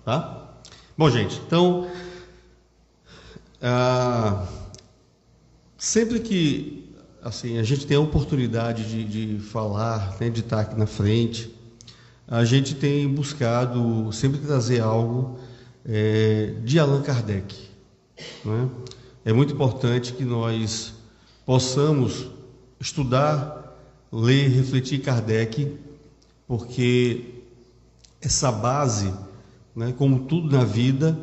tá? Bom, gente, então, sempre que assim, a gente tem a oportunidade de falar, né, de estar aqui na frente, a gente tem buscado sempre trazer algo de Allan Kardec, né? É muito importante que nós possamos estudar, ler, refletir Kardec, porque essa base, né, como tudo na vida,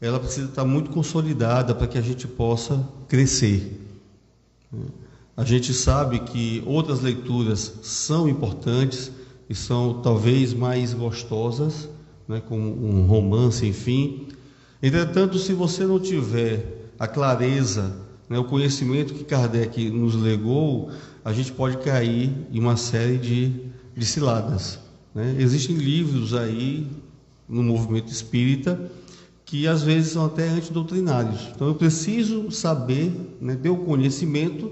ela precisa estar muito consolidada para que a gente possa crescer. A gente sabe que outras leituras são importantes e são talvez mais gostosas, né, como um romance, enfim. Entretanto, se você não tiver a clareza, né, o conhecimento que Kardec nos legou, a gente pode cair em uma série de ciladas, né? Existem livros aí no movimento espírita que às vezes são até antidoutrinários. Então eu preciso saber, né, ter o conhecimento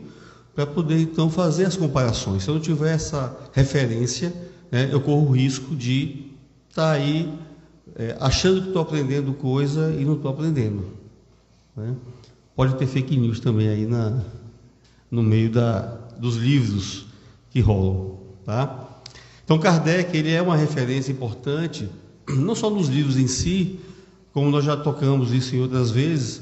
para poder então fazer as comparações. Se eu não tiver essa referência, né, eu corro o risco de estar aí achando que estou aprendendo coisa e não estou aprendendo, né? Pode ter fake news também aí no meio dos livros que rolam, tá? Então Kardec, ele é uma referência importante, não só nos livros em si, como nós já tocamos isso em outras vezes,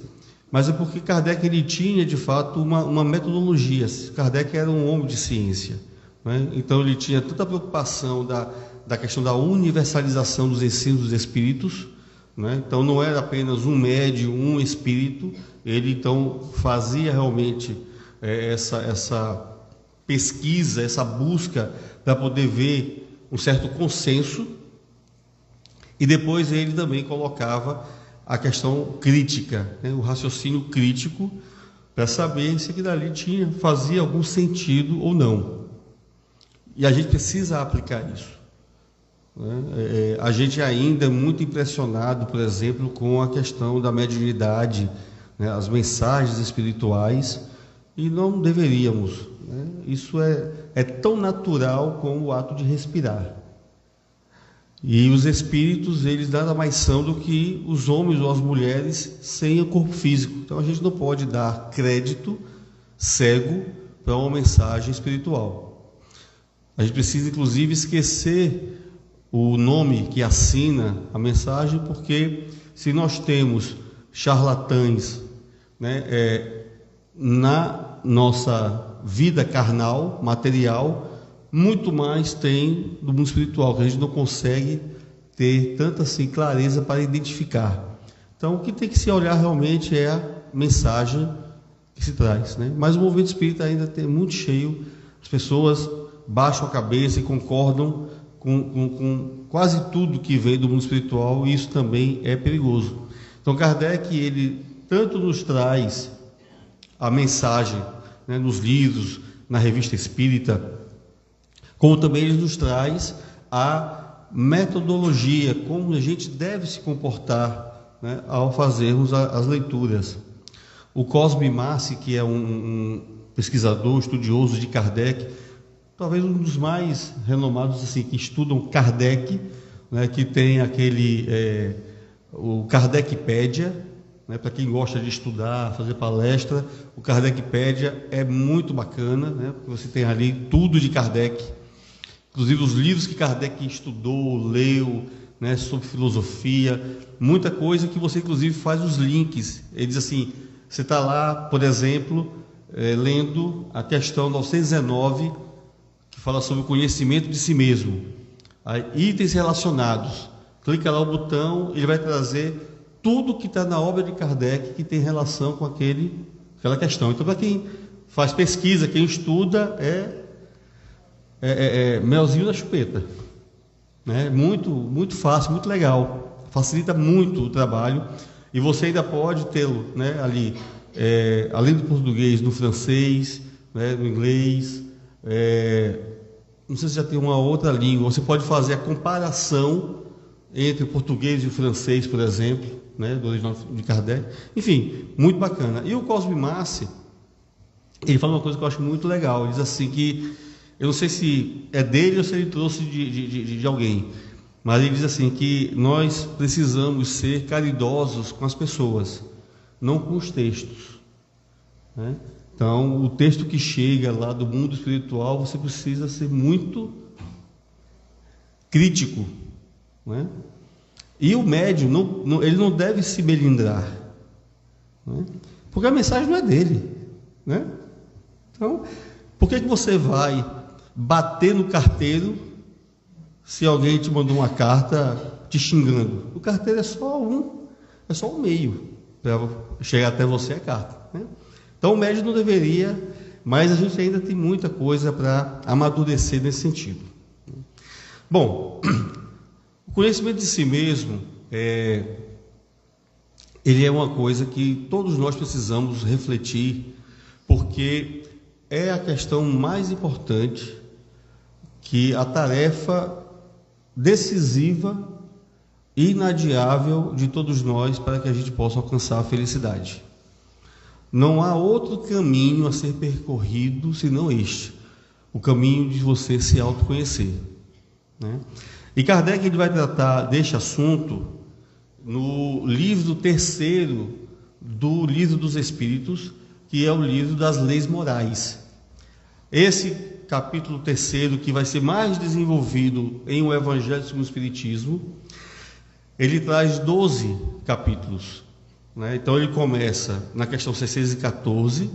mas é porque Kardec, ele tinha de fato uma metodologia. Kardec era um homem de ciência, né? Então ele tinha tanta preocupação da questão da universalização dos ensinos dos espíritos, né? Então não era apenas um médium, um espírito. Ele então fazia realmente essa pesquisa, essa busca para poder ver um certo consenso, e depois ele também colocava a questão crítica, né, o raciocínio crítico, para saber se aquilo ali fazia algum sentido ou não. E a gente precisa aplicar isso, né? A gente ainda é muito impressionado, por exemplo, com a questão da mediunidade, né, as mensagens espirituais, e não deveríamos, né? Isso é tão natural como o ato de respirar. E os espíritos, eles nada mais são do que os homens ou as mulheres sem o corpo físico. Então a gente não pode dar crédito cego para uma mensagem espiritual. A gente precisa inclusive esquecer o nome que assina a mensagem, porque se nós temos charlatães, né, na nossa vida carnal, material, muito mais tem do mundo espiritual, que a gente não consegue ter tanta assim clareza para identificar. Então o que tem que se olhar realmente é a mensagem que se traz, né? Mas o movimento espírita ainda tem muito cheio, as pessoas baixam a cabeça e concordam com quase tudo que vem do mundo espiritual, e isso também é perigoso. Então Kardec, ele tanto nos traz a mensagem, né, nos livros, na revista espírita, como também ele nos traz a metodologia, como a gente deve se comportar, né, ao fazermos as leituras. O Cosme Massi, que é um pesquisador, estudioso de Kardec, talvez um dos mais renomados assim, que estudam Kardec, né, que tem o Kardecpédia, né, para quem gosta de estudar, fazer palestra, o Kardecpédia é muito bacana, né, porque você tem ali tudo de Kardec, inclusive os livros que Kardec estudou, leu, né, sobre filosofia, muita coisa que você inclusive faz os links. Ele diz assim, você está lá, por exemplo, lendo a questão 919, que fala sobre o conhecimento de si mesmo, aí, itens relacionados, clica lá o botão, ele vai trazer tudo que está na obra de Kardec que tem relação com aquela questão. Então, para quem faz pesquisa, quem estuda, melzinho na chupeta, né? Muito, muito fácil, muito legal, facilita muito o trabalho, e você ainda pode tê-lo, né, ali, além do português, no francês, né, no inglês, não sei se já tem uma outra língua, você pode fazer a comparação entre o português e o francês, por exemplo, né, do original de Kardec. Enfim, muito bacana. E o Cosme Massi, ele fala uma coisa que eu acho muito legal. Ele diz assim que, eu não sei se é dele ou se ele trouxe de alguém, mas ele diz assim que nós precisamos ser caridosos com as pessoas, não com os textos, né? Então, o texto que chega lá do mundo espiritual, você precisa ser muito crítico, né? E o médium, ele não deve se melindrar, né? Porque a mensagem não é dele, né? Então, por que você vai bater no carteiro se alguém te mandou uma carta te xingando? O carteiro é só um meio para chegar até você a carta, né? Então o médium não deveria, mas a gente ainda tem muita coisa para amadurecer nesse sentido. Bom, o conhecimento de si mesmo ele é uma coisa que todos nós precisamos refletir, porque é a questão mais importante, que a tarefa decisiva e inadiável de todos nós para que a gente possa alcançar a felicidade. Não há outro caminho a ser percorrido senão este, o caminho de você se autoconhecer, né? E Kardec ele vai tratar deste assunto no livro terceiro do Livro dos Espíritos, que é o livro das leis morais. Esse capítulo terceiro, que vai ser mais desenvolvido em O Evangelho segundo o Espiritismo, ele traz 12 capítulos, né? Então ele começa na questão 614,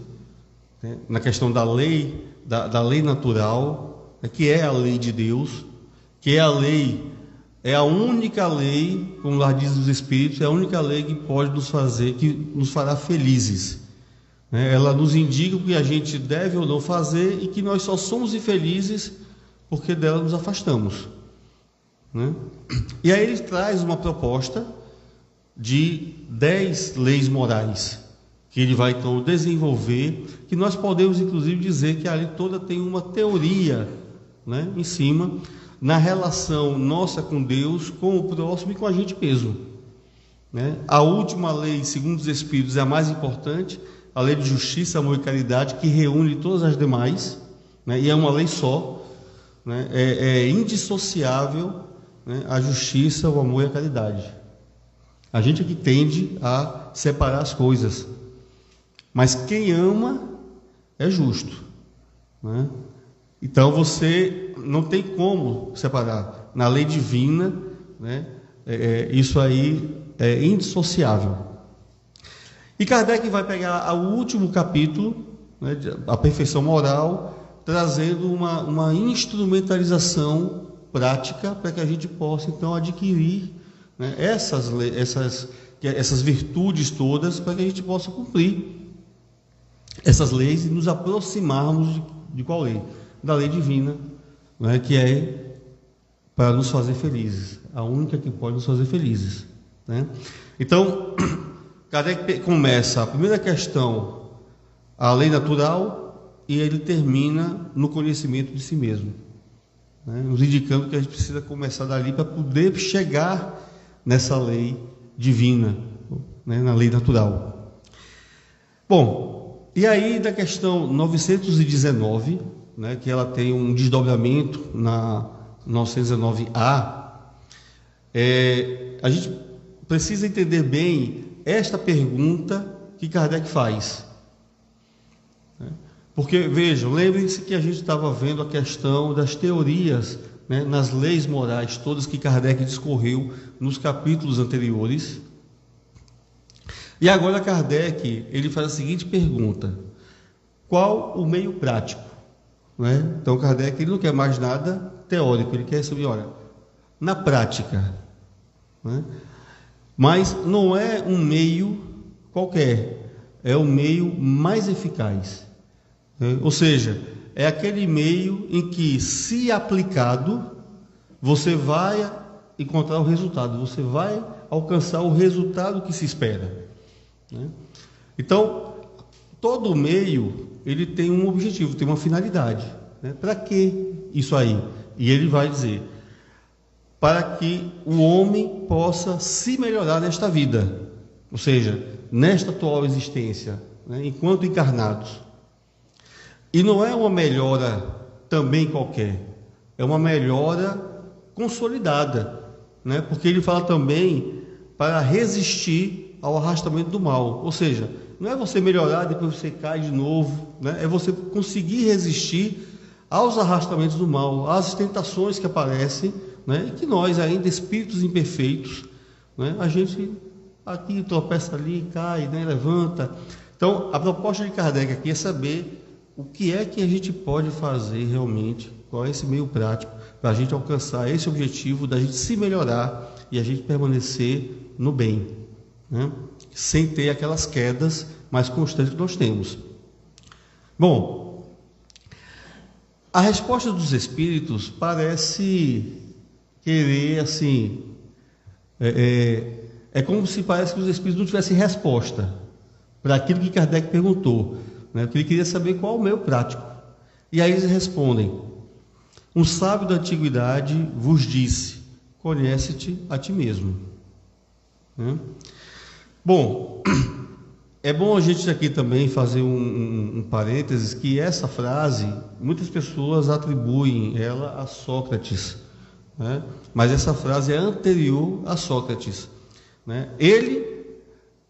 né? Na questão da lei, da lei natural, né? Que é a lei de Deus, que é a lei, é a única lei, como lá diz os Espíritos, é a única lei que pode nos fazer, que nos fará felizes, né? Ela nos indica o que a gente deve ou não fazer e que nós só somos infelizes porque dela nos afastamos, né? E aí ele traz uma proposta de 10 leis morais, que ele vai então desenvolver, que nós podemos inclusive dizer que ali toda tem uma teoria, né, em cima, na relação nossa com Deus, com o próximo e com a gente mesmo, né? A última lei, segundo os Espíritos, é a mais importante, a lei de justiça, amor e caridade, que reúne todas as demais, né? E é uma lei só, né? É indissociável, né, a justiça, o amor e a caridade. A gente aqui tende a separar as coisas, mas quem ama é justo, né? Então você não tem como separar. Na lei divina, né, isso aí é indissociável. E Kardec vai pegar o último capítulo, né, a perfeição moral, trazendo uma instrumentalização prática para que a gente possa então adquirir, né, essas virtudes todas, para que a gente possa cumprir essas leis e nos aproximarmos de qual lei? Da lei divina, né, que é para nos fazer felizes, a única que pode nos fazer felizes, né? Então, Kardec começa a primeira questão, a lei natural, e ele termina no conhecimento de si mesmo, né, nos indicando que a gente precisa começar dali para poder chegar nessa lei divina, né, na lei natural. Bom, e aí da questão 919, né, que ela tem um desdobramento na 919A, a gente precisa entender bem esta pergunta que Kardec faz, né? Porque, vejam, lembrem-se que a gente estava vendo a questão das teorias, né, nas leis morais, todas que Kardec discorreu nos capítulos anteriores. E agora Kardec, ele faz a seguinte pergunta: qual o meio prático? Né? Então Kardec ele não quer mais nada teórico, ele quer saber, olha, na prática, né? Mas não é um meio qualquer, é o meio mais eficaz, né? Ou seja, é aquele meio em que, se aplicado, você vai encontrar o resultado, você vai alcançar o resultado que se espera, né? Então, todo meio ele tem um objetivo, tem uma finalidade, né? Para que isso aí? E ele vai dizer: para que o homem possa se melhorar nesta vida, ou seja, nesta atual existência, né, enquanto encarnados. E não é uma melhora também qualquer, é uma melhora consolidada, né? Porque ele fala também para resistir ao arrastamento do mal. Ou seja, não é você melhorar, depois você cai de novo, né? É você conseguir resistir aos arrastamentos do mal, às tentações que aparecem, né? E que nós, ainda espíritos imperfeitos, né? A gente aqui tropeça ali, cai, né? Levanta. Então, a proposta de Kardec aqui é saber o que é que a gente pode fazer realmente, qual é esse meio prático, para a gente alcançar esse objetivo da gente se melhorar e a gente permanecer no bem, né? Sem ter aquelas quedas mais constantes que nós temos. Bom, a resposta dos espíritos parece querer, assim, é como se parece que os espíritos não tivessem resposta para aquilo que Kardec perguntou, né? Porque ele queria saber qual é o meio prático. E aí eles respondem: um sábio da antiguidade vos disse, conhece-te a ti mesmo. Né? Bom, é bom a gente aqui também fazer um parênteses, que essa frase, muitas pessoas atribuem ela a Sócrates, né? Mas essa frase é anterior a Sócrates, né? Ele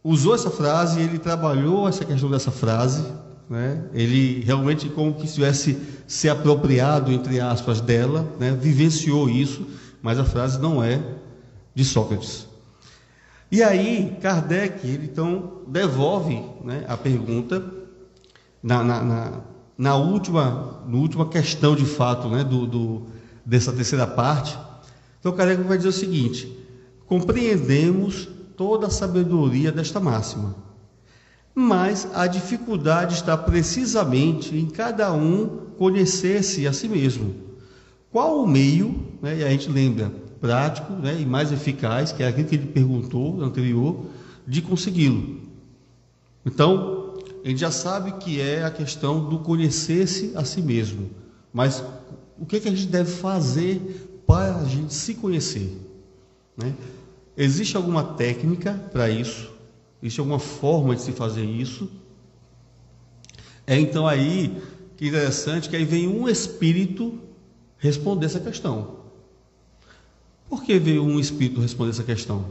usou essa frase, ele trabalhou essa questão dessa frase, né? Ele realmente como que tivesse se apropriado, entre aspas, dela, né? Vivenciou isso, mas a frase não é de Sócrates. E aí Kardec, ele então devolve, né, a pergunta na última questão de fato, né, dessa terceira parte. Então Kardec vai dizer o seguinte: compreendemos toda a sabedoria desta máxima, mas a dificuldade está precisamente em cada um conhecer-se a si mesmo. Qual o meio, né, e a gente lembra, prático, né, e mais eficaz, que é aquilo que ele perguntou no anterior, de consegui-lo. Então, a gente já sabe que é a questão do conhecer-se a si mesmo, mas o que é que a gente deve fazer para a gente se conhecer, né? Existe alguma técnica para isso? Existe alguma forma de se fazer isso? Então aí, que interessante, que aí vem um espírito responder essa questão. Por que veio um espírito responder essa questão?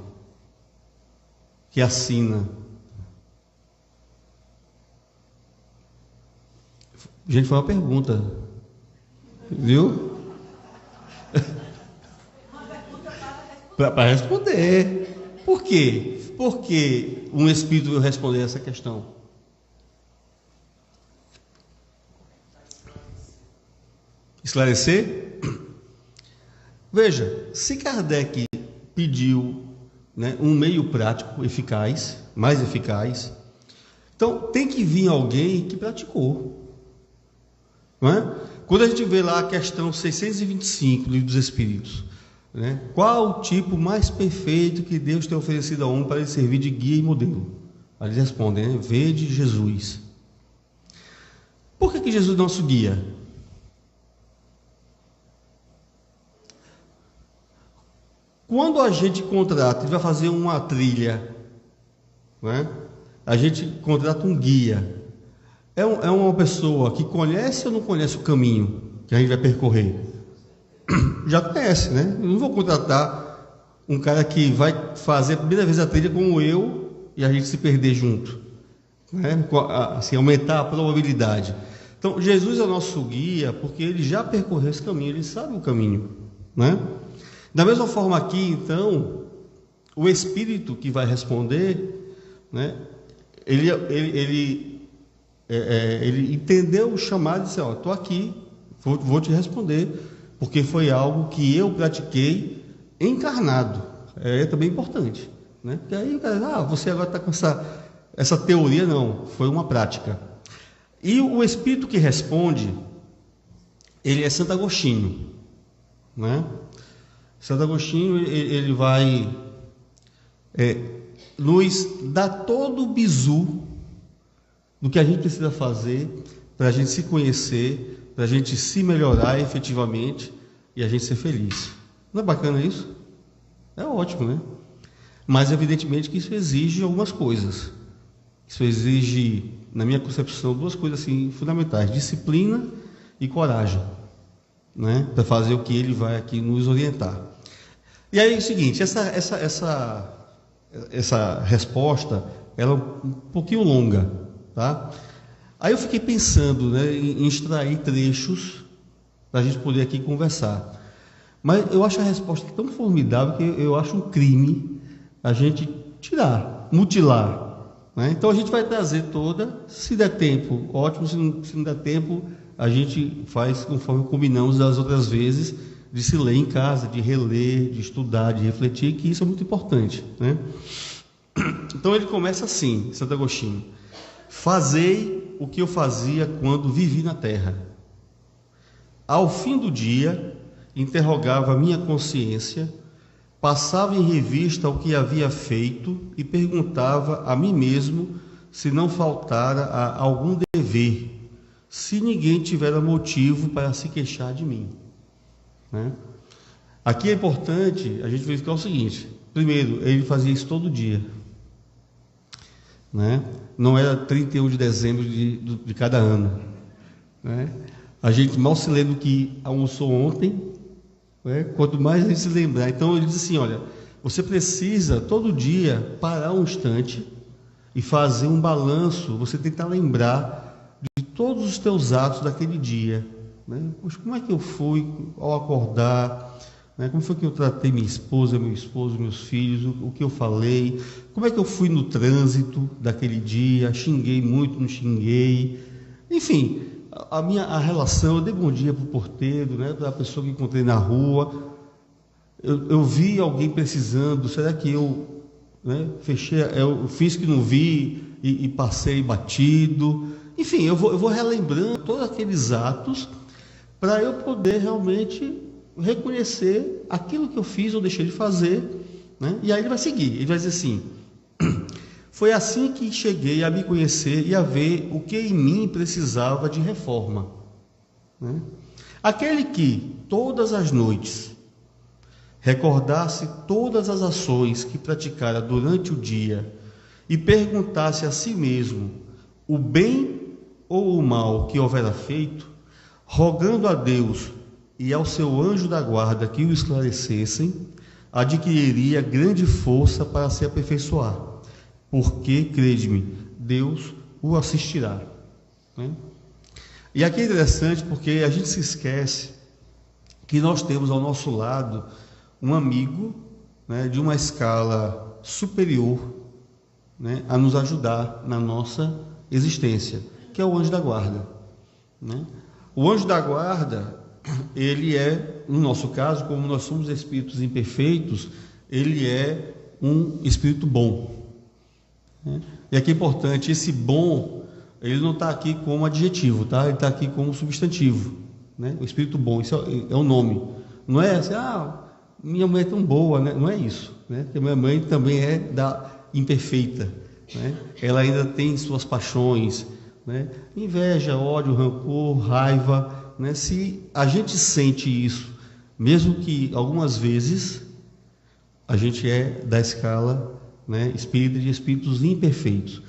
Que assina. Gente, foi uma pergunta. Viu? Para responder. Por quê? Por que um espírito veio responder essa questão? Esclarecer? Veja, se Kardec pediu, né, um meio prático eficaz, mais eficaz, então tem que vir alguém que praticou, não é? Quando a gente vê lá a questão 625 do Livro dos Espíritos, né, qual o tipo mais perfeito que Deus tem oferecido ao homem para ele servir de guia e modelo? Aí eles respondem, né, vede Jesus. Por que Jesus é nosso guia? Quando a gente contrata e vai fazer uma trilha, né, a gente contrata um guia. É uma pessoa que conhece ou não conhece o caminho que a gente vai percorrer? Já conhece, né? Eu não vou contratar um cara que vai fazer a primeira vez a trilha como eu e a gente se perder junto, né? Assim, aumentar a probabilidade. Então, Jesus é o nosso guia porque ele já percorreu esse caminho, ele sabe o caminho, né? Da mesma forma aqui, então, o espírito que vai responder, né, ele entendeu o chamado e disse: ó, estou aqui, vou te responder, porque foi algo que eu pratiquei encarnado. É também importante, né? Porque aí o cara, você agora está com essa teoria, não, foi uma prática. E o espírito que responde, ele é Santo Agostinho, né? Santo Agostinho, ele vai nos dar todo o bizu do que a gente precisa fazer para a gente se conhecer, para a gente se melhorar efetivamente e a gente ser feliz. Não é bacana isso? É ótimo, né? Mas evidentemente que isso exige algumas coisas. Isso exige, na minha concepção, duas coisas assim fundamentais: disciplina e coragem, né? Para fazer o que ele vai aqui nos orientar. E aí é o seguinte, essa resposta, ela é um pouquinho longa, tá? Aí eu fiquei pensando, né, em extrair trechos para a gente poder aqui conversar. Mas eu acho a resposta tão formidável que eu acho um crime a gente tirar, mutilar, né? Então a gente vai trazer toda, se der tempo, ótimo, se não der tempo, a gente faz conforme combinamos das outras vezes, de se ler em casa, de reler, de estudar, de refletir, que isso é muito importante, né? Então ele começa assim, Santo Agostinho: fazei o que eu fazia quando vivi na terra. Ao fim do dia, interrogava minha consciência, passava em revista o que havia feito e perguntava a mim mesmo se não faltara a algum dever, se ninguém tivera motivo para se queixar de mim, né? Aqui é importante a gente verificar o seguinte: primeiro, ele fazia isso todo dia, né? Não era 31 de dezembro de cada ano, né? A gente mal se lembra do que almoçou ontem, né? Quanto mais a gente se lembrar. Então ele diz assim: olha, você precisa todo dia parar um instante e fazer um balanço, você tentar lembrar de todos os teus atos daquele dia, né? Poxa, como é que eu fui ao acordar, né? Como foi que eu tratei minha esposa, meu esposo, meus filhos, o que eu falei, como é que eu fui no trânsito daquele dia, xinguei muito, não xinguei, enfim, a relação, eu dei bom dia para o porteiro, né, para a pessoa que encontrei na rua, eu vi alguém precisando, será que eu, né, eu fiz que não vi e passei batido, enfim, eu vou relembrando todos aqueles atos para eu poder realmente reconhecer aquilo que eu fiz ou deixei de fazer, né? E aí ele vai seguir, ele vai dizer assim: foi assim que cheguei a me conhecer e a ver o que em mim precisava de reforma, né? Aquele que todas as noites recordasse todas as ações que praticara durante o dia e perguntasse a si mesmo o bem ou o mal que houvera feito, rogando a Deus e ao seu anjo da guarda que o esclarecessem, adquiriria grande força para se aperfeiçoar, porque, crede-me, Deus o assistirá, né? E aqui é interessante porque a gente se esquece que nós temos ao nosso lado um amigo, né, de uma escala superior, né, a nos ajudar na nossa existência, que é o anjo da guarda, né? O anjo da guarda, ele é, no nosso caso, como nós somos espíritos imperfeitos, ele é um espírito bom, né? E aqui é importante, esse bom, ele não está aqui como adjetivo, tá? Ele está aqui como substantivo, né? O espírito bom, isso é o nome. Não é assim, minha mãe é tão boa, né? Não é isso, né? Porque minha mãe também é da imperfeita, né? Ela ainda tem suas paixões, né? Inveja, ódio, rancor, raiva, né? Se a gente sente isso, mesmo que algumas vezes a gente é da escala, né, espírita de espíritos imperfeitos.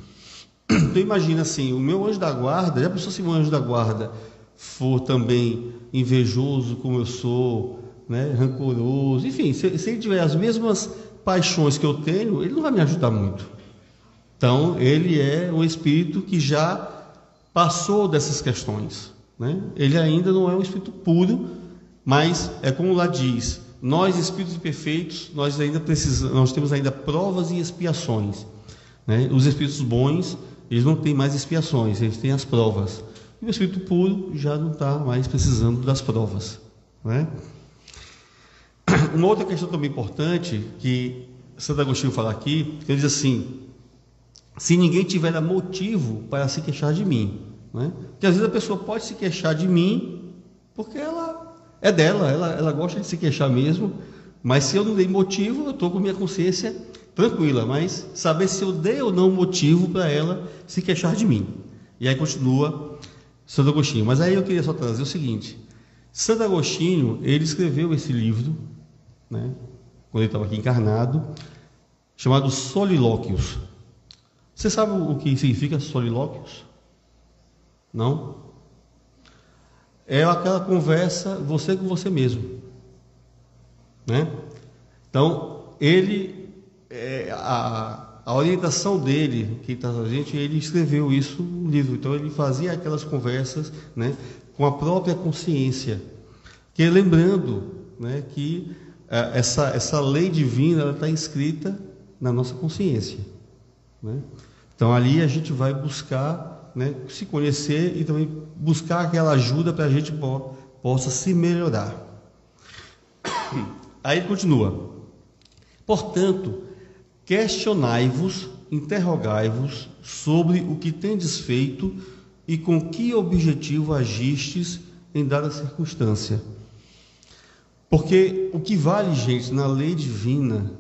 Então imagina assim, o meu anjo da guarda, já pensou se o anjo da guarda for também invejoso como eu sou, né, rancoroso, enfim, se ele tiver as mesmas paixões que eu tenho, ele não vai me ajudar muito. Então ele é um espírito que já passou dessas questões, né? Ele ainda não é um espírito puro, mas é como lá diz: nós espíritos imperfeitos, nós temos ainda provas e expiações, né? Os espíritos bons, eles não têm mais expiações, eles têm as provas. E o espírito puro já não está mais precisando das provas, né? Uma outra questão também importante que Santo Agostinho fala aqui, ele diz assim: se ninguém tiver motivo para se queixar de mim, né? Porque às vezes a pessoa pode se queixar de mim porque ela é dela, ela gosta de se queixar mesmo, mas se eu não dei motivo, eu estou com minha consciência tranquila, mas saber se eu dei ou não motivo para ela se queixar de mim. E aí continua Santo Agostinho. Mas aí eu queria só trazer o seguinte: Santo Agostinho, ele escreveu esse livro, né, quando ele estava aqui encarnado, chamado Solilóquios. Você sabe o que significa solilóquios? Não? É aquela conversa você com você mesmo, né? Então, a orientação dele, que está a gente, ele escreveu isso no livro. Então, ele fazia aquelas conversas, né, com a própria consciência. Que lembrando, né, que essa lei divina está inscrita na nossa consciência, né? Então, ali a gente vai buscar, né, se conhecer e também buscar aquela ajuda para a gente possa se melhorar. Aí ele continua: portanto, questionai-vos, interrogai-vos sobre o que tendes feito e com que objetivo agistes em dada circunstância. Porque o que vale, gente, na lei divina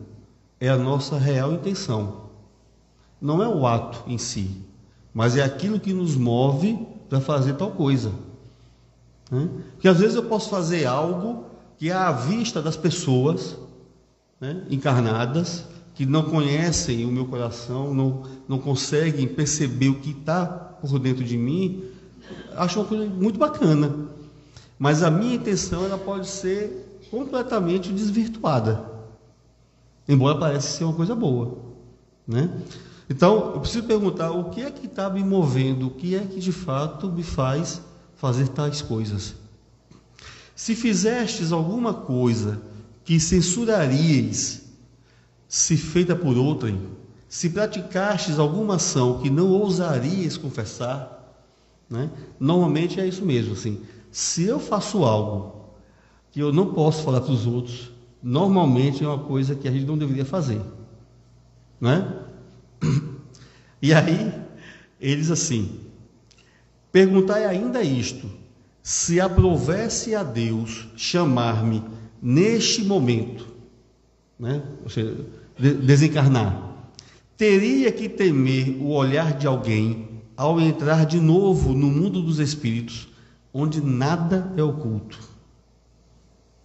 é a nossa real intenção. Não é o ato em si, mas é aquilo que nos move para fazer tal coisa, né? Porque às vezes eu posso fazer algo que é à vista das pessoas, né, encarnadas, que não conhecem o meu coração, não conseguem perceber o que está por dentro de mim, acham uma coisa muito bacana, mas a minha intenção ela pode ser completamente desvirtuada, embora pareça ser uma coisa boa, né? Então, eu preciso perguntar o que é que está me movendo, o que é que de fato me faz fazer tais coisas. Se fizestes alguma coisa que censuraríeis, se feita por outrem, se praticastes alguma ação que não ousaríeis confessar, né? Normalmente é isso mesmo, assim. Se eu faço algo que eu não posso falar para os outros, normalmente é uma coisa que a gente não deveria fazer, né? E aí, eles assim: perguntai ainda isto, se aprovesse a Deus chamar-me neste momento, né? Ou seja, desencarnar, teria que temer o olhar de alguém ao entrar de novo no mundo dos espíritos, onde nada é oculto,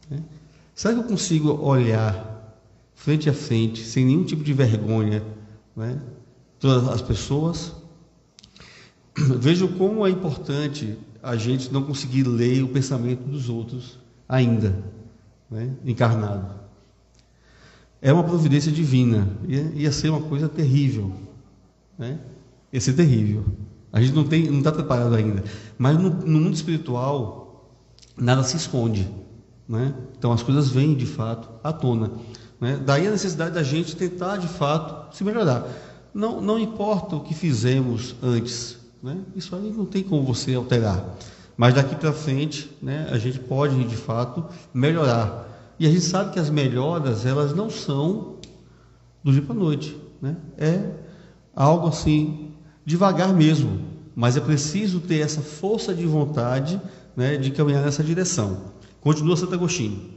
né? Será que eu consigo olhar frente a frente, sem nenhum tipo de vergonha, né, todas as pessoas? Vejo como é importante a gente não conseguir ler o pensamento dos outros ainda, né, encarnado. É uma providência divina, ia ser uma coisa terrível, né? Ia ser terrível. A gente não está preparado ainda, mas no mundo espiritual nada se esconde, né? Então as coisas vêm de fato à tona, né? Daí a necessidade da gente tentar de fato se melhorar. Não importa o que fizemos antes, né? Isso aí não tem como você alterar, mas daqui para frente, né, a gente pode de fato melhorar. E a gente sabe que as melhoras elas não são do dia para a noite, né? É algo assim devagar mesmo, mas é preciso ter essa força de vontade, né, de caminhar nessa direção. Continua Santo Agostinho: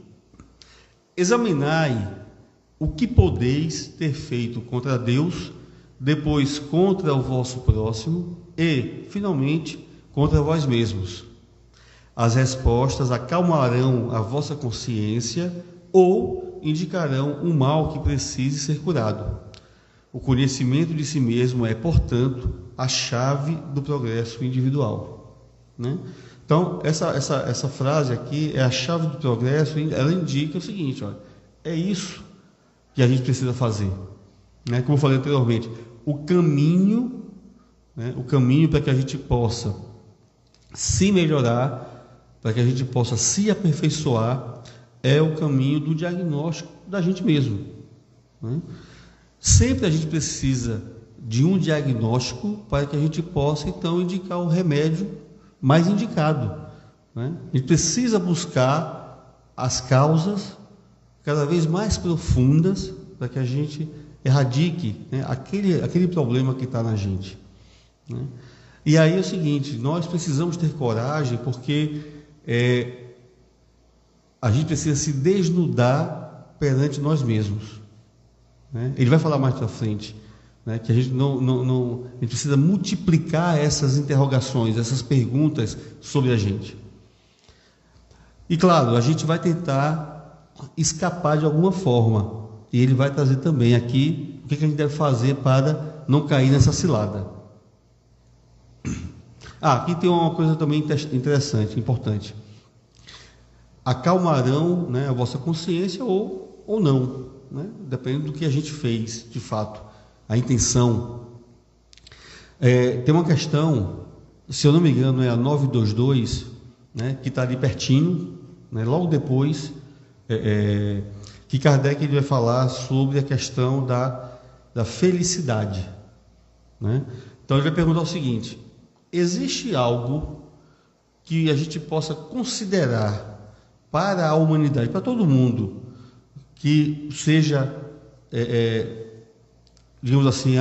examinai o que podeis ter feito contra Deus, depois contra o vosso próximo e, finalmente, contra vós mesmos. As respostas acalmarão a vossa consciência ou indicarão um mal que precise ser curado. O conhecimento de si mesmo é, portanto, a chave do progresso individual, né? Então, essa frase aqui é a chave do progresso. Ela indica o seguinte: olha, é isso que a gente precisa fazer, né? Como eu falei anteriormente, o caminho, né, o caminho para que a gente possa se melhorar, para que a gente possa se aperfeiçoar, é o caminho do diagnóstico da gente mesmo, né? Sempre a gente precisa de um diagnóstico para que a gente possa então indicar o remédio mais indicado, né? A gente precisa buscar as causas cada vez mais profundas para que a gente erradique, né, aquele problema que está na gente, né? E aí é o seguinte: nós precisamos ter coragem, porque a gente precisa se desnudar perante nós mesmos, né? Ele vai falar mais para frente, né, que a gente a gente precisa multiplicar essas interrogações, essas perguntas sobre a gente. E claro, a gente vai tentar escapar de alguma forma, e ele vai trazer também aqui o que a gente deve fazer para não cair nessa cilada. Aqui tem uma coisa também interessante, importante: acalmarão, né, a vossa consciência ou não, né? Depende do que a gente fez, de fato, a intenção. Tem uma questão, se eu não me engano, é a 922, né? Que está ali pertinho, né? Logo depois, que Kardec ele vai falar sobre a questão da felicidade, né? Então ele vai perguntar o seguinte: existe algo que a gente possa considerar para a humanidade, para todo mundo, que seja, digamos assim,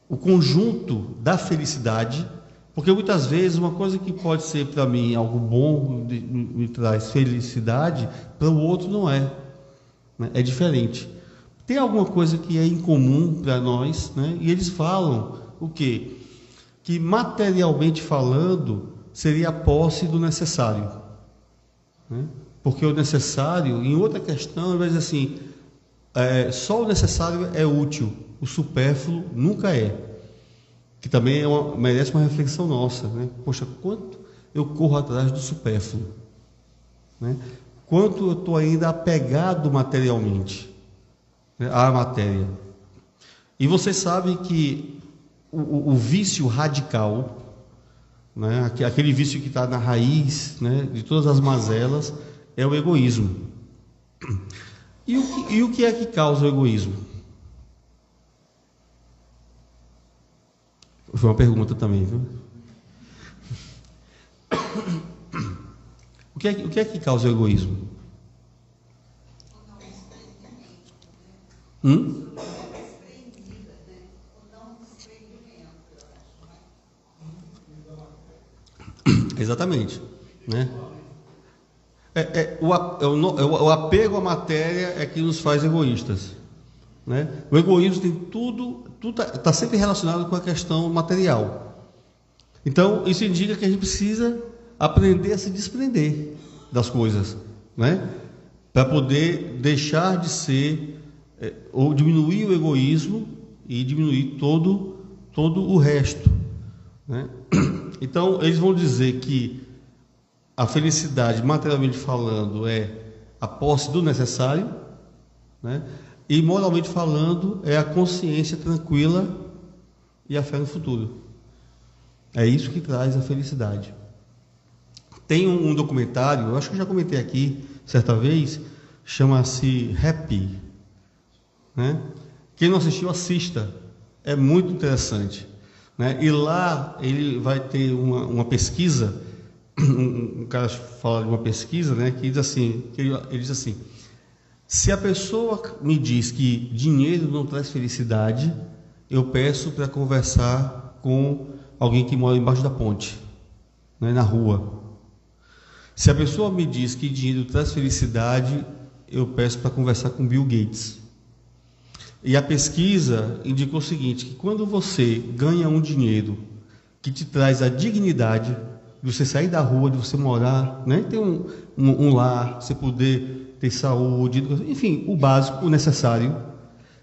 o conjunto da felicidade? Porque muitas vezes uma coisa que pode ser para mim algo bom, me traz felicidade, para o outro não é, né? É diferente. Tem alguma coisa que é incomum para nós, né? E eles falam o quê? Que materialmente falando seria a posse do necessário, né? Porque o necessário, em outra questão, ele vai dizer assim, só o necessário é útil, o supérfluo nunca é. Que também merece uma reflexão nossa, né? Poxa, quanto eu corro atrás do supérfluo, né? Quanto eu estou ainda apegado materialmente, né, à matéria. E vocês sabem que o vício radical, né, aquele vício que está na raiz, né, de todas as mazelas, é o egoísmo. E o que é que causa o egoísmo? Foi uma pergunta também, viu? O que é que causa o egoísmo? Exatamente, né? O apego à matéria é que nos faz egoístas, né? O egoísmo tem tudo está sempre relacionado com a questão material. Então isso indica que a gente precisa aprender a se desprender das coisas, né? Para poder deixar de ser ou diminuir o egoísmo e diminuir todo o resto, né? Então eles vão dizer que a felicidade, materialmente falando, é a posse do necessário, né? E moralmente falando, é a consciência tranquila e a fé no futuro. É isso que traz a felicidade. Tem um documentário, eu acho que eu já comentei aqui certa vez, chama-se Happy, né? Quem não assistiu, assista. É muito interessante, né? E lá ele vai ter uma pesquisa. Um cara fala de uma pesquisa, né, que diz assim, ele diz assim: se a pessoa me diz que dinheiro não traz felicidade, eu peço para conversar com alguém que mora embaixo da ponte, né, na rua. Se a pessoa me diz que dinheiro traz felicidade, eu peço para conversar com Bill Gates. E a pesquisa indicou o seguinte, que quando você ganha um dinheiro que te traz a dignidade de você sair da rua, de você morar, né, ter um lar, você poder ter saúde, enfim, o básico, o necessário,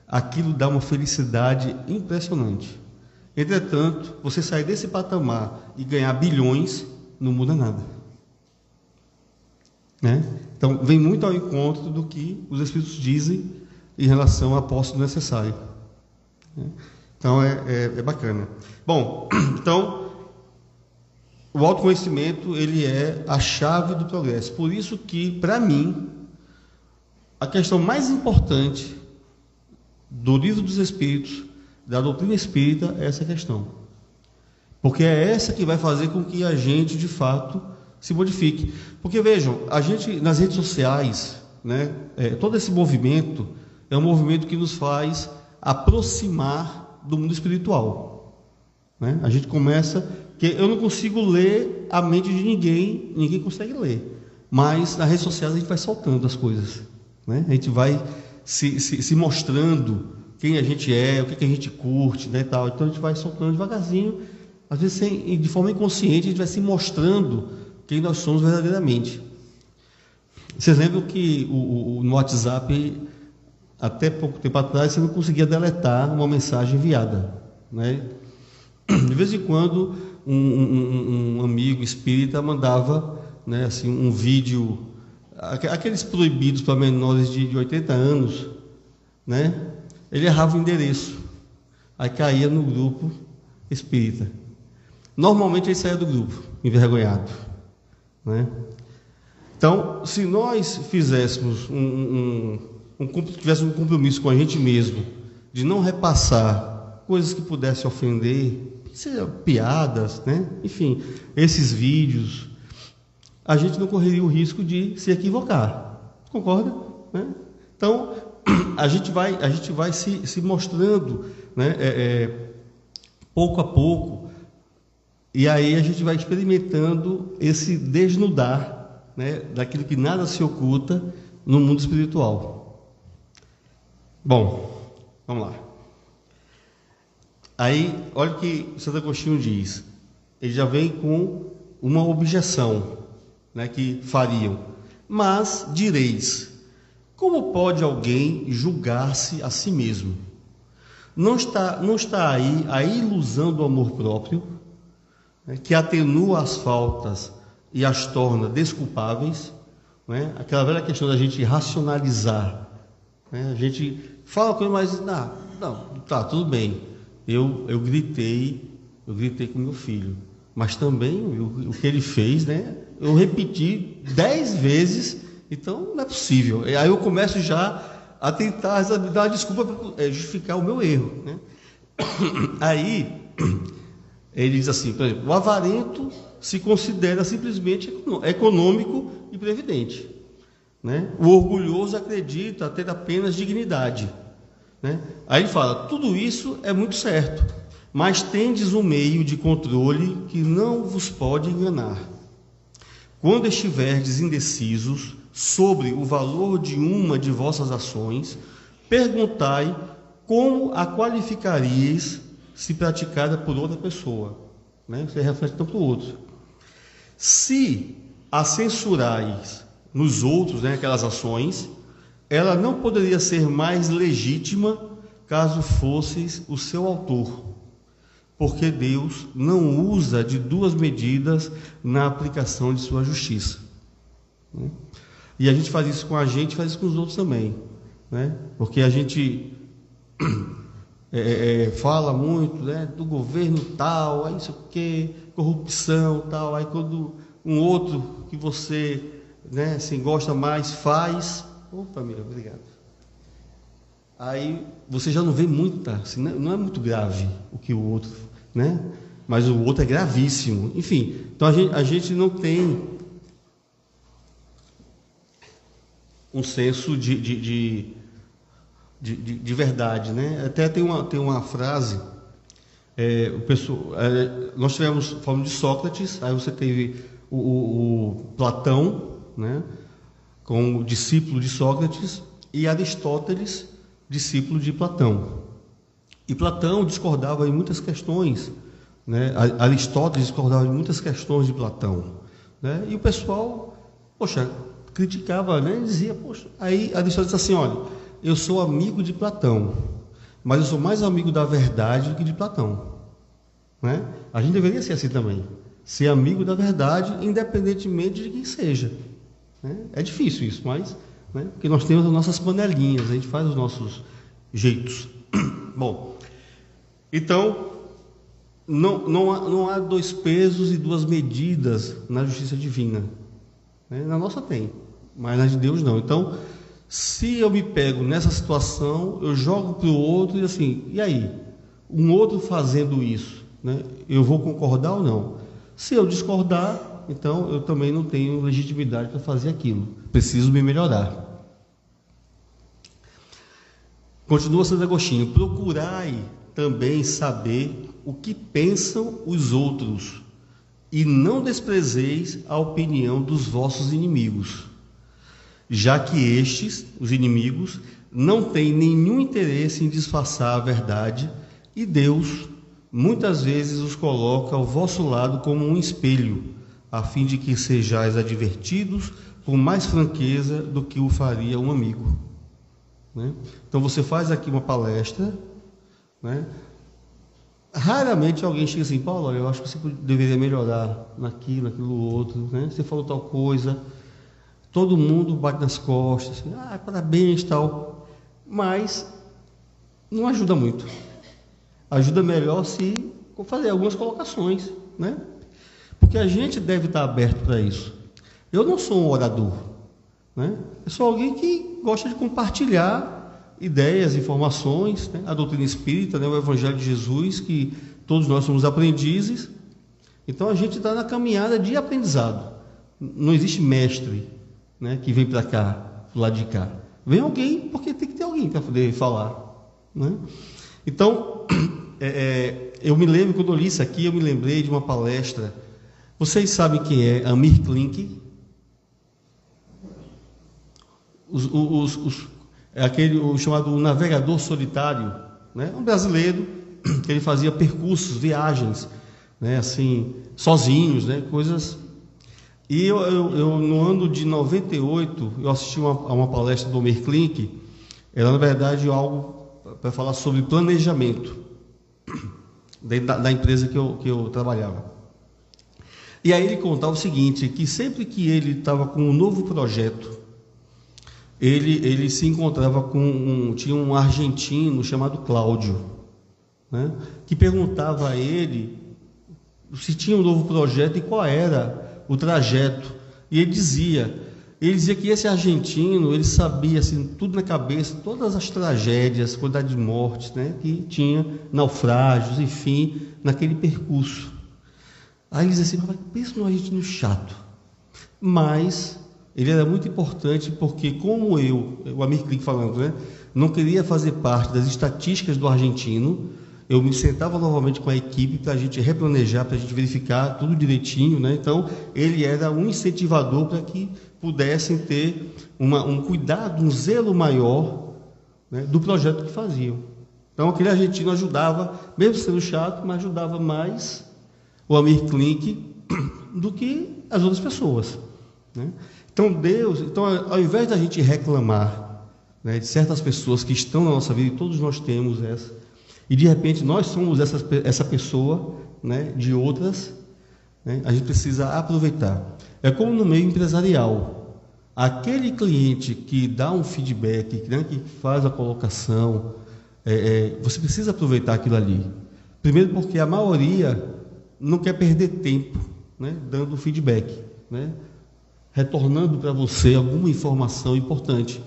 aquilo dá uma felicidade impressionante. Entretanto, você sair desse patamar e ganhar bilhões, não muda nada, né? Então, vem muito ao encontro do que os Espíritos dizem em relação à posse do necessário, né? Então, é bacana. Bom, então, o autoconhecimento, ele é a chave do progresso. Por isso que, para mim, a questão mais importante do Livro dos Espíritos, da doutrina espírita, é essa questão. Porque é essa que vai fazer com que a gente, de fato, se modifique. Porque, vejam, a gente, nas redes sociais, né, todo esse movimento é um movimento que nos faz aproximar do mundo espiritual, né? A gente começa... que eu não consigo ler a mente de ninguém, ninguém consegue ler, mas nas redes sociais a gente vai soltando as coisas, né? A gente vai se mostrando quem a gente é, o que a gente curte, né, tal. Então a gente vai soltando devagarzinho, às vezes de forma inconsciente, a gente vai se mostrando quem nós somos verdadeiramente. Vocês lembram que no WhatsApp, até pouco tempo atrás, você não conseguia deletar uma mensagem enviada, né? De vez em quando um amigo espírita mandava, né, assim, um vídeo aqueles proibidos para menores de 80 anos, né? Ele errava o endereço, aí caía no grupo espírita. Normalmente ele saía do grupo, envergonhado, né? Então, se nós fizéssemos tivéssemos um compromisso com a gente mesmo, de não repassar coisas que pudessem ofender, seja piadas, né? Enfim, esses vídeos, a gente não correria o risco de se equivocar, concorda? Né? Então, a gente vai se mostrando, né? Pouco a pouco, e aí a gente vai experimentando esse desnudar, né? Daquilo que nada se oculta no mundo espiritual. Bom, vamos lá. Aí, olha o que Santo Agostinho diz. Ele já vem com uma objeção, né, que fariam. Mas direis, como pode alguém julgar-se a si mesmo? Não está aí a ilusão do amor próprio, né, que atenua as faltas e as torna desculpáveis, né? Aquela velha questão da gente racionalizar, né? A gente fala coisa, mas não, tá, tudo bem. Eu gritei com meu filho, mas também o que ele fez, né? Eu repeti 10 vezes, então não é possível. Aí eu começo já a tentar dar uma desculpa para justificar o meu erro, né? Aí ele diz assim, por exemplo, o avarento se considera simplesmente econômico e previdente, né? O orgulhoso acredita ter apenas dignidade, né? Aí ele fala, tudo isso é muito certo, mas tendes um meio de controle que não vos pode enganar. Quando estiverdes indecisos sobre o valor de uma de vossas ações, perguntai como a qualificaríeis se praticada por outra pessoa, né? Você reflete então para o outro. Se a censurais nos outros, né, aquelas ações, ela não poderia ser mais legítima caso fosseis o seu autor, porque Deus não usa de duas medidas na aplicação de sua justiça, né? E a gente faz isso com a gente, faz isso com os outros também, né? Porque a gente fala muito, né, do governo tal, aí isso que, corrupção tal, aí quando um outro que você, né, assim, gosta mais faz, opa, amiga, obrigado. Aí você já não vê muita, assim, não é muito grave o que o outro, né? Mas o outro é gravíssimo. Enfim, então a gente não tem um senso de verdade, né? Até tem uma frase, nós tivemos falando de Sócrates, aí você teve o Platão, né, como discípulo de Sócrates, e Aristóteles, discípulo de Platão. E Platão discordava em muitas questões, né? Aristóteles discordava em muitas questões de Platão, né? E o pessoal, poxa, criticava, né? Dizia, poxa, aí Aristóteles disse assim, olha, eu sou amigo de Platão, mas eu sou mais amigo da verdade do que de Platão, né? A gente deveria ser assim também, ser amigo da verdade, independentemente de quem seja, né? É difícil isso, mas, né? Porque nós temos as nossas panelinhas, a gente faz os nossos jeitos. Bom, então não há dois pesos e duas medidas na justiça divina, né? Na nossa tem, mas na de Deus não. Então, se eu me pego nessa situação, eu jogo para o outro e assim, e aí? Um outro fazendo isso, né? Eu vou concordar ou não? Se eu discordar, então eu também não tenho legitimidade para fazer aquilo. Preciso me melhorar. Continua Santo Agostinho, procurai também saber o que pensam os outros, e não desprezeis a opinião dos vossos inimigos, já que estes, os inimigos, não têm nenhum interesse em disfarçar a verdade, e Deus muitas vezes os coloca ao vosso lado como um espelho, a fim de que sejais advertidos com mais franqueza do que o faria um amigo, né? Então você faz aqui uma palestra, né? Raramente alguém chega assim, Paulo, olha, eu acho que você deveria melhorar naquilo outro, né? Você falou tal coisa, todo mundo bate nas costas, assim, parabéns, tal, mas não ajuda muito. Ajuda melhor se fazer algumas colocações, né? Porque a gente deve estar aberto para isso. Eu não sou um orador, né? Eu sou alguém que gosta de compartilhar ideias, informações, né? A doutrina espírita, né? O Evangelho de Jesus, que todos nós somos aprendizes. Então a gente está na caminhada de aprendizado. Não existe mestre, né, que vem para cá, do lado de cá. Vem alguém, porque tem que ter alguém para poder falar, né? Então, eu me lembro, quando eu li isso aqui, eu me lembrei de uma palestra. Vocês sabem quem é Amir Klink? O chamado navegador solitário, né? Um brasileiro que ele fazia percursos, viagens, né? Assim, sozinhos, né? Coisas. E eu no ano de 98, eu assisti a uma palestra do Amir Klink. Era, na verdade, algo para falar sobre planejamento da empresa que eu trabalhava. E aí ele contava o seguinte, que sempre que ele estava com um novo projeto, ele se encontrava tinha um argentino chamado Cláudio, né, que perguntava a ele se tinha um novo projeto e qual era o trajeto. E ele dizia que esse argentino, ele sabia assim, tudo na cabeça, todas as tragédias, quantidade de mortes, né, que tinha, naufrágios, enfim, naquele percurso. Aí ele dizia assim, pensa num argentino chato. Mas ele era muito importante porque, como o Amir Klink falando, né, não queria fazer parte das estatísticas do argentino, eu me sentava novamente com a equipe para a gente replanejar, para a gente verificar tudo direitinho, né? Então, ele era um incentivador para que pudessem ter um cuidado, um zelo maior, né, do projeto que faziam. Então, aquele argentino ajudava, mesmo sendo chato, mas ajudava mais o Amir Klink do que as outras pessoas, né? Então, ao invés da gente reclamar, né, de certas pessoas que estão na nossa vida, e todos nós temos essa, e de repente nós somos essa pessoa, né, de outras, né, a gente precisa aproveitar. É como no meio empresarial. Aquele cliente que dá um feedback, né, que faz a colocação, você precisa aproveitar aquilo ali. Primeiro porque a maioria não quer perder tempo, né, dando feedback, né, retornando para você alguma informação importante.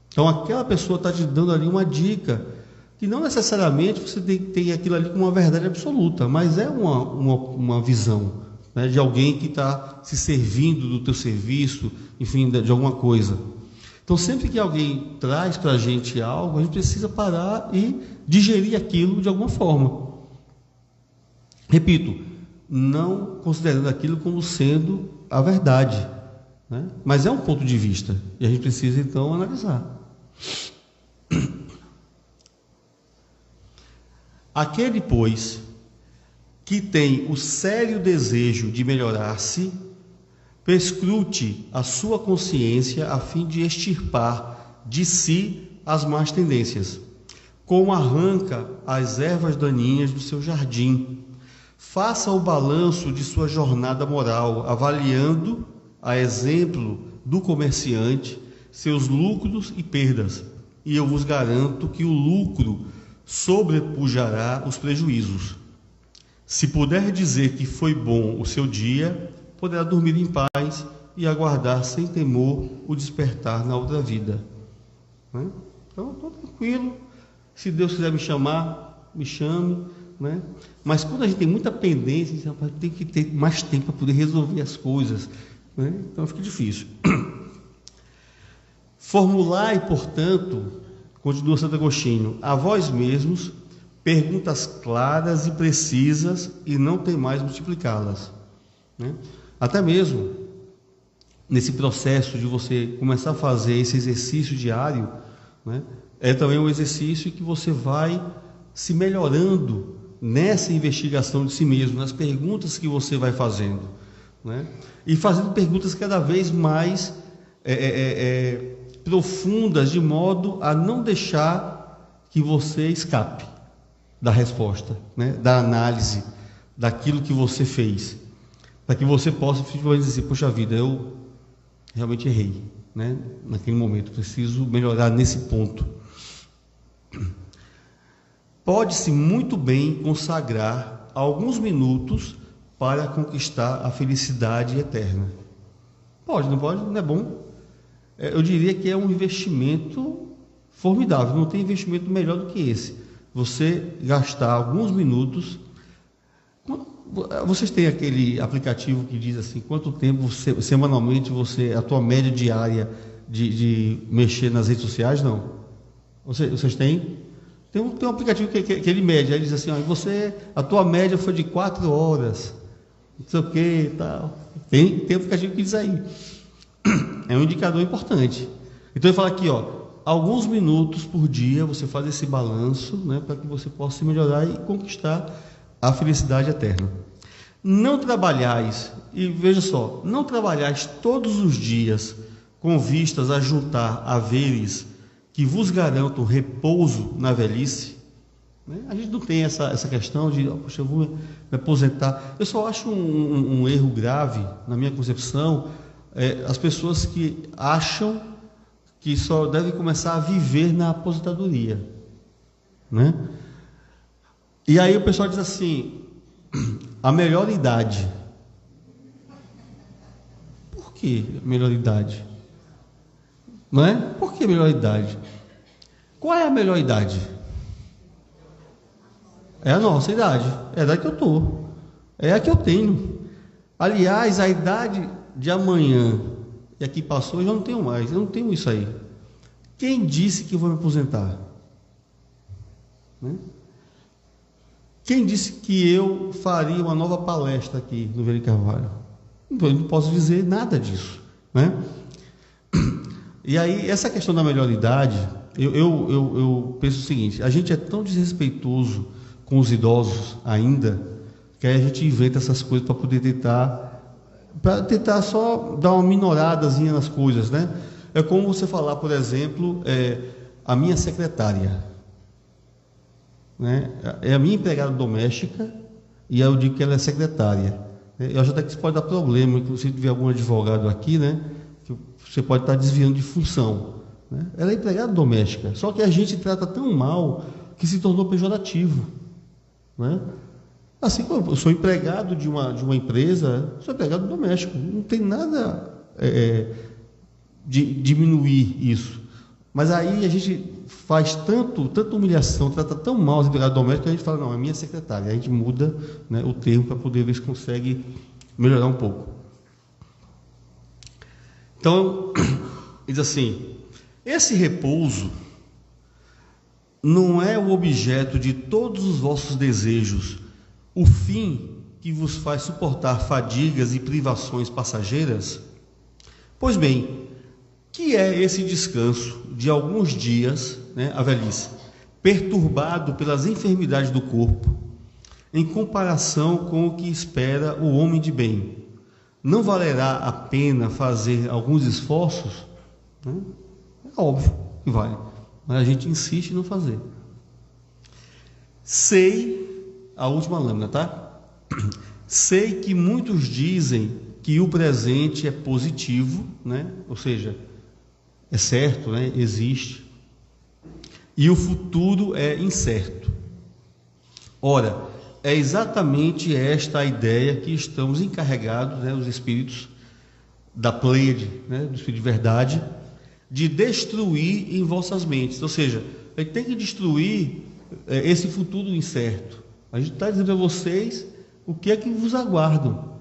Então aquela pessoa está te dando ali uma dica, que não necessariamente você tem aquilo ali como uma verdade absoluta, mas é uma visão, né, de alguém que está se servindo do teu serviço, enfim, de alguma coisa. Então, sempre que alguém traz para a gente algo, a gente precisa parar e digerir aquilo de alguma forma. Repito, não considerando aquilo como sendo a verdade, né, mas é um ponto de vista, e a gente precisa, então, analisar. Aquele, pois, que tem o sério desejo de melhorar-se, perscrute a sua consciência a fim de extirpar de si as más tendências, como arranca as ervas daninhas do seu jardim. Faça o balanço de sua jornada moral, avaliando, a exemplo do comerciante, seus lucros e perdas, e eu vos garanto que o lucro sobrepujará os prejuízos. Se puder dizer que foi bom o seu dia, poderá dormir em paz e aguardar sem temor o despertar na outra vida, né? Então, estou tranquilo. Se Deus quiser me chamar, me chame, né? Mas quando a gente tem muita pendência, tem que ter mais tempo para poder resolver as coisas, né? Então fica difícil. Formulai, portanto, continua Santo Agostinho, a vós mesmos perguntas claras e precisas e não tem mais multiplicá-las, né? Até mesmo nesse processo de você começar a fazer esse exercício diário, né, é também um exercício que você vai se melhorando nessa investigação de si mesmo, nas perguntas que você vai fazendo, né, e fazendo perguntas cada vez mais profundas, de modo a não deixar que você escape da resposta, né, da análise daquilo que você fez, para que você possa dizer, poxa vida, eu realmente errei, né? Naquele momento, preciso melhorar nesse ponto. Pode-se muito bem consagrar alguns minutos para conquistar a felicidade eterna. Pode, não pode? Não é bom? Eu diria que é um investimento formidável, não tem investimento melhor do que esse. Você gastar alguns minutos. Vocês têm aquele aplicativo que diz assim, quanto tempo semanalmente a tua média diária de mexer nas redes sociais? Não. Vocês têm? Tem um aplicativo que ele mede, aí ele diz assim, ó, a tua média foi de 4 horas, não sei o que e tal. Tem aplicativo que diz aí. É um indicador importante. Então ele fala aqui, ó, alguns minutos por dia você faz esse balanço, né, para que você possa se melhorar e conquistar a felicidade eterna. Não trabalhais, e veja só, não trabalhais todos os dias com vistas a juntar haveres que vos garantam repouso na velhice. A gente não tem essa questão de, poxa, eu vou me aposentar. Eu só acho um erro grave, na minha concepção, as pessoas que acham que só devem começar a viver na aposentadoria, né? E aí o pessoal diz assim, a melhor idade. Por que melhor idade? Não é? Por que melhor idade? Qual é a melhor idade? É a nossa idade, é a idade que eu estou, é a que eu tenho. Aliás, a idade de amanhã e a que passou eu já não tenho mais, eu não tenho isso aí. Quem disse que eu vou me aposentar? Né? Quem disse que eu faria uma nova palestra aqui no Verde Carvalho? Então, eu não posso dizer nada disso, né? E aí, essa questão da melhor idade, eu penso o seguinte, a gente é tão desrespeitoso com os idosos ainda, que aí a gente inventa essas coisas para poder tentar só dar uma minoradazinha nas coisas, né? É como você falar, por exemplo, a minha secretária, né? É a minha empregada doméstica, e eu digo que ela é secretária. Eu acho até que isso pode dar problema, se tiver algum advogado aqui, né? Que você pode estar desviando de função, né? Ela é empregada doméstica, só que a gente trata tão mal que se tornou pejorativo, né? Assim como eu sou empregado de uma empresa, sou empregado doméstico, não tem nada de diminuir isso. Mas aí a gente faz tanta humilhação, trata tão mal os empregados domésticos, que a gente fala, não, é minha secretária. Aí a gente muda, né, o termo para poder ver se consegue melhorar um pouco. Então, diz assim, esse repouso não é o objeto de todos os vossos desejos, o fim que vos faz suportar fadigas e privações passageiras? Pois bem, que é esse descanso de alguns dias, né, a velhice, perturbado pelas enfermidades do corpo, em comparação com o que espera o homem de bem? Não valerá a pena fazer alguns esforços? Né? É óbvio que vale, mas a gente insiste em não fazer. A última lâmina, tá? Sei que muitos dizem que o presente é positivo, né? Ou seja, é certo, né? Existe, e o futuro é incerto. Ora, é exatamente esta a ideia que estamos encarregados, né, os espíritos da Pleiade, né, do Espírito de Verdade, de destruir em vossas mentes. Ou seja, a gente tem que destruir esse futuro incerto. A gente está dizendo a vocês o que é que vos aguardam,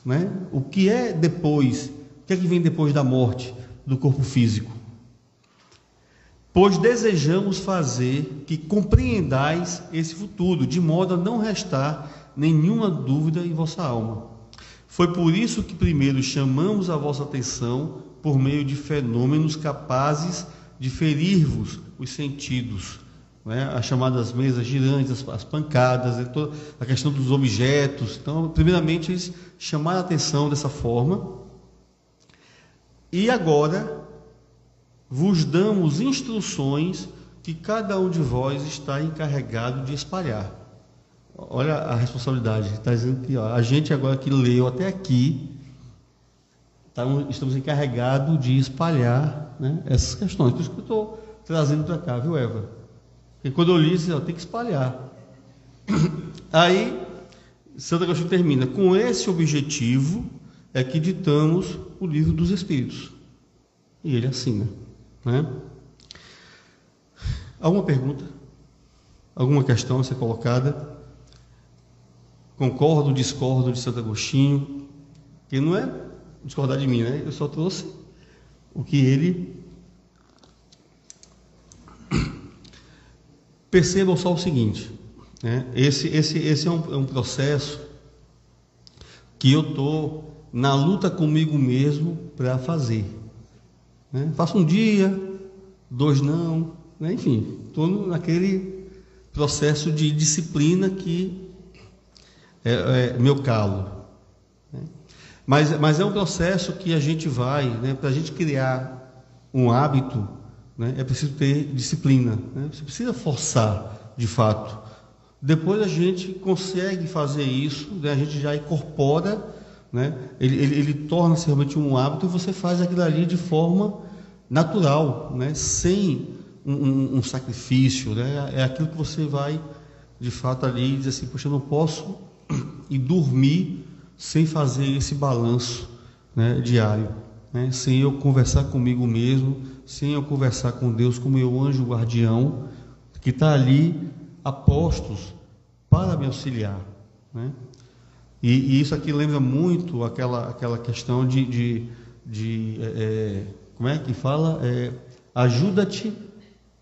né? O que é depois, o que é que vem depois da morte do corpo físico. Pois desejamos fazer que compreendais esse futuro, de modo a não restar nenhuma dúvida em vossa alma. Foi por isso que primeiro chamamos a vossa atenção por meio de fenômenos capazes de ferir-vos os sentidos, né? As chamadas mesas girantes, as pancadas, toda a questão dos objetos. Então, primeiramente, eles chamaram a atenção dessa forma. E agora vos damos instruções que cada um de vós está encarregado de espalhar. Olha a responsabilidade, está dizendo que a gente agora que leu até aqui, estamos encarregados de espalhar, né, essas questões. Por isso que eu estou trazendo para cá, viu, Eva? Porque quando eu li, eu disse, tem que espalhar. Aí, Santo Agostinho termina: com esse objetivo é que ditamos o Livro dos Espíritos. E ele assina, né? Alguma pergunta? Alguma questão a ser colocada? Concordo, discordo de Santo Agostinho? Que não é discordar de mim, né? Eu só trouxe o que ele... Percebam só o seguinte, né? Esse é um processo que eu estou na luta comigo mesmo para fazer, né? Faço um dia, 2 não, né? Enfim, estou naquele processo de disciplina que é meu calo, né? Mas é um processo que a gente vai, né? Para a gente criar um hábito, né? É preciso ter disciplina, né? Você precisa forçar, de fato. Depois a gente consegue fazer isso, né? A gente já incorpora, né? Ele torna-se realmente um hábito e você faz aquilo ali de forma natural, né? Sem um sacrifício, né? É aquilo que você vai, de fato, ali dizer assim: poxa, eu não posso ir dormir sem fazer esse balanço, né, diário, né? Sem eu conversar comigo mesmo, sem eu conversar com Deus, com o meu anjo guardião, que está ali a postos para me auxiliar, né? E isso aqui lembra muito aquela questão como é que fala? Ajuda-te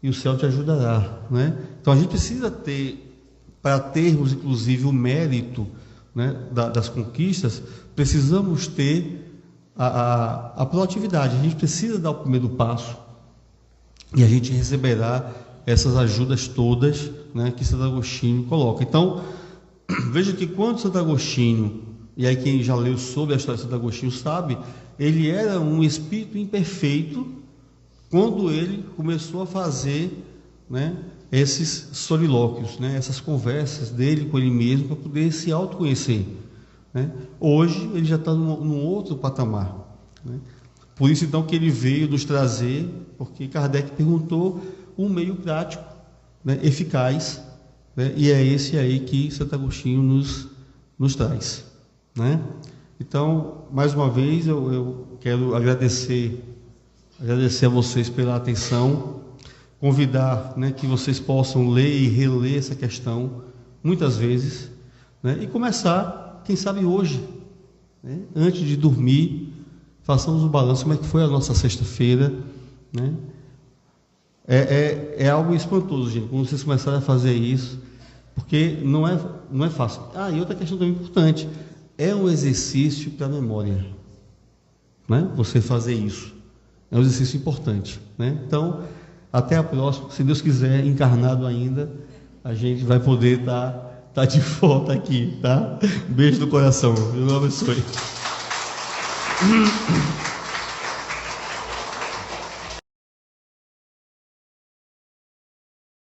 e o céu te ajudará, né? Então a gente precisa ter, para termos inclusive o mérito, né, das conquistas, precisamos ter a proatividade. A gente precisa dar o primeiro passo e a gente receberá essas ajudas todas, né, que Santo Agostinho coloca. Então, veja que quando Santo Agostinho, e aí quem já leu sobre a história de Santo Agostinho sabe, ele era um espírito imperfeito quando ele começou a fazer, né, esses solilóquios, né, essas conversas dele com ele mesmo para poder se autoconhecer, né? Hoje ele já está num outro patamar, né? Por isso então que ele veio nos trazer, porque Kardec perguntou um meio prático, né, eficaz, né, e é esse aí que Santo Agostinho nos traz, né? Então, mais uma vez, eu quero agradecer a vocês pela atenção, convidar, né, que vocês possam ler e reler essa questão muitas vezes, né, e começar, quem sabe hoje, né, antes de dormir, façamos um balanço, como é que foi a nossa sexta-feira, né? É algo espantoso, gente, quando vocês começarem a fazer isso, porque não é fácil. E outra questão também importante, é um exercício para a memória, né? Você fazer isso é um exercício importante, né? Então, até a próxima, se Deus quiser, encarnado ainda, a gente vai poder estar de volta aqui, tá? Beijo do coração, Deus abençoe.